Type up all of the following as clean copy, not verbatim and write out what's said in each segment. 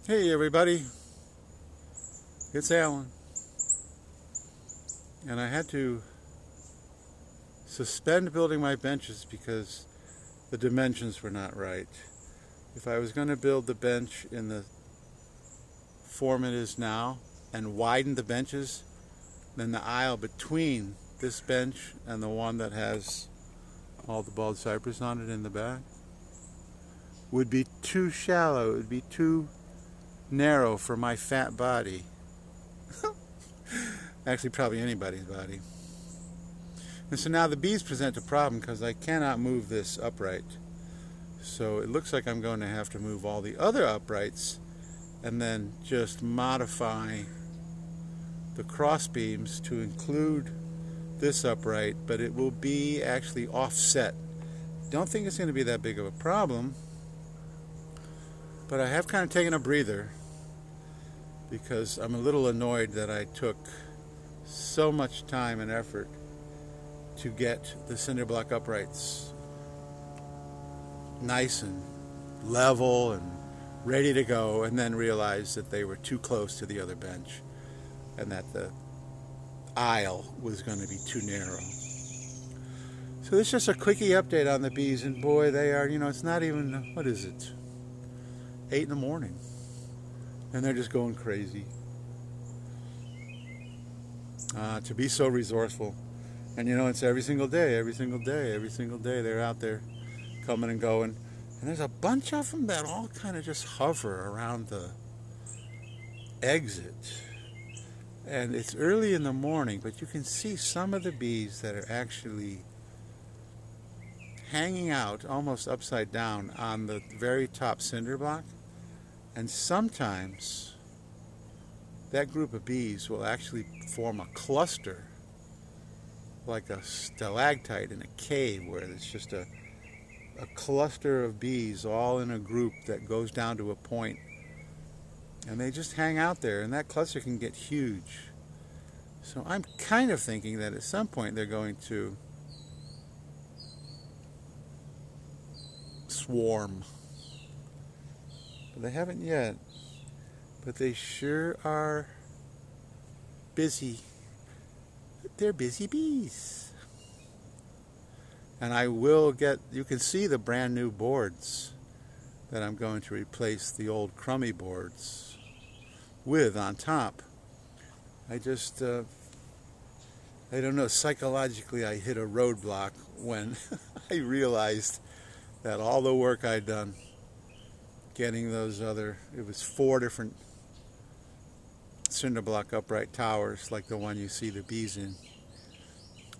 Hey everybody, it's Alan, and I had to suspend building my benches because the dimensions were not right. If I was going to build the bench in the form it is now and widen the benches, then the aisle between this bench and the one that has all the bald cypress on it in the back would be too shallow. It would be too narrow for my fat body. Actually, probably anybody's body. And so now the bees present a problem because I cannot move this upright. So it looks like I'm going to have to move all the other uprights and then just modify the cross beams to include this upright, but it will be actually offset. Don't think it's going to be that big of a problem, but I have kind of taken a breather because I'm a little annoyed that I took so much time and effort to get the cinder block uprights nice and level and ready to go, and then realized that they were too close to the other bench and that the aisle was going to be too narrow. So this is just a quickie update on the bees, and boy, they are, it's not even, what is it, 8 in the morning, and they're just going crazy. To be so resourceful. And it's every single day they're out there coming and going. And there's a bunch of them that all kind of just hover around the exit. And it's early in the morning, but you can see some of the bees that are actually hanging out almost upside down on the very top cinder block. And sometimes that group of bees will actually form a cluster, like a stalactite in a cave, where it's just a cluster of bees all in a group that goes down to a point, and they just hang out there, and that cluster can get huge. So I'm kind of thinking that at some point they're going to swarm, but they haven't yet. But they sure are busy. They're busy bees. And I will you can see the brand new boards that I'm going to replace the old crummy boards with on top. I don't know, psychologically I hit a roadblock when I realized that all the work I'd done getting it was 4 different cinder block upright towers, like the one you see the bees in,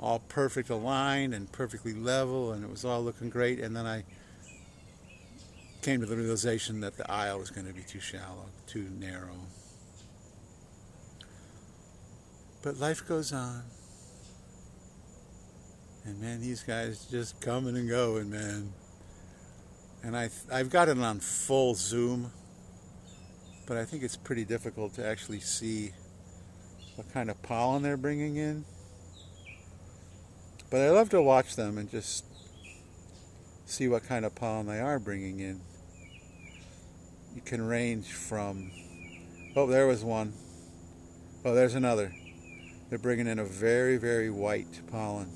all perfect aligned and perfectly level, and it was all looking great. And then I came to the realization that the aisle was going to be too shallow, too narrow. But life goes on, and man, these guys just coming and going, man. And I've got it on full zoom, but I think it's pretty difficult to actually see what kind of pollen they're bringing in. But I love to watch them and just see what kind of pollen they are bringing in. You can range from, oh, there was one. Oh, there's another. They're bringing in a very, very white pollen.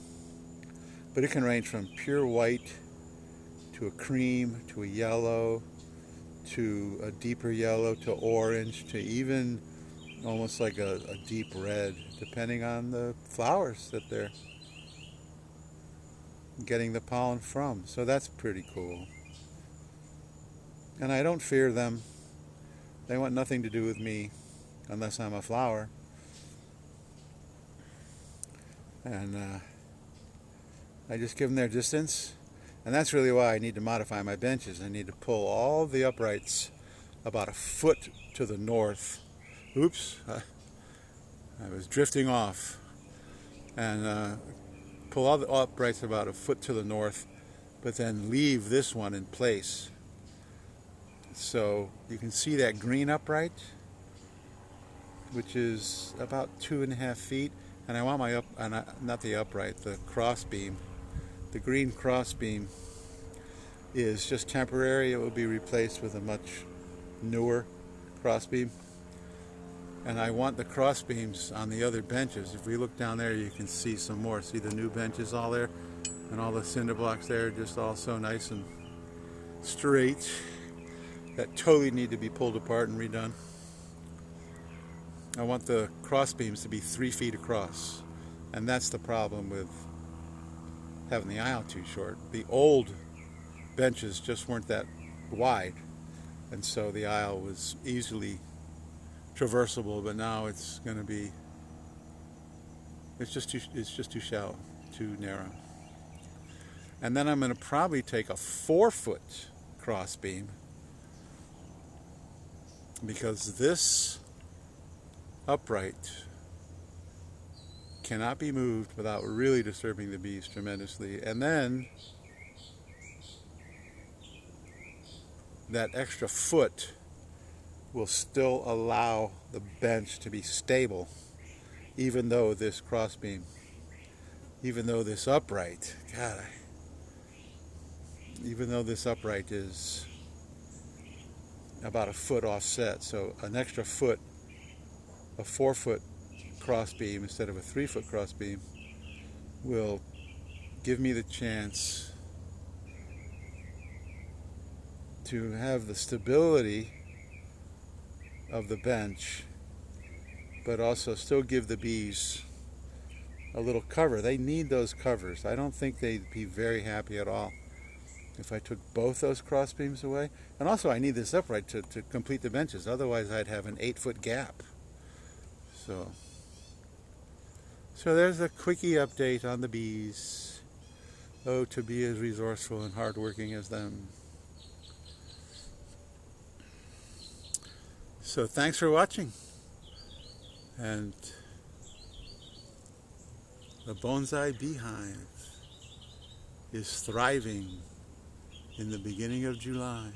But it can range from pure white to a cream, to a yellow, to a deeper yellow, to orange, to even almost like a deep red, depending on the flowers that they're getting the pollen from. So that's pretty cool. And I don't fear them. They want nothing to do with me unless I'm a flower. And I just give them their distance. And that's really why I need to modify my benches. I need to pull all the uprights about 1 foot to the north. Oops, I was drifting off. And pull all the uprights about 1 foot to the north, but then leave this one in place. So you can see that green upright, which is about 2.5 feet. And I want not the upright, the cross beam. The green cross beam is just temporary. It will be replaced with a much newer crossbeam. And I want the crossbeams on the other benches. If we look down there, you can see some more. See the new benches all there? And all the cinder blocks there, just all so nice and straight. That totally need to be pulled apart and redone. I want the crossbeams to be 3 feet across. And that's the problem with having the aisle too short. The old benches just weren't that wide. And so the aisle was easily traversable, but now it's going to be, it's just too shallow, too narrow. And then I'm going to probably take a 4-foot crossbeam, because this upright cannot be moved without really disturbing the bees tremendously. And then that extra foot will still allow the bench to be stable, even though this crossbeam, even though this upright, even though this upright is about a foot offset. So an extra foot, a 4-foot crossbeam instead of a 3-foot crossbeam, will give me the chance to have the stability of the bench, but also still give the bees a little cover. They need those covers. I don't think they'd be very happy at all if I took both those crossbeams away. And also I need this upright to complete the benches. Otherwise I'd have an 8-foot gap. So there's a quickie update on the bees. Oh, to be as resourceful and hardworking as them. So thanks for watching, and the bonsai beehive is thriving in the beginning of July.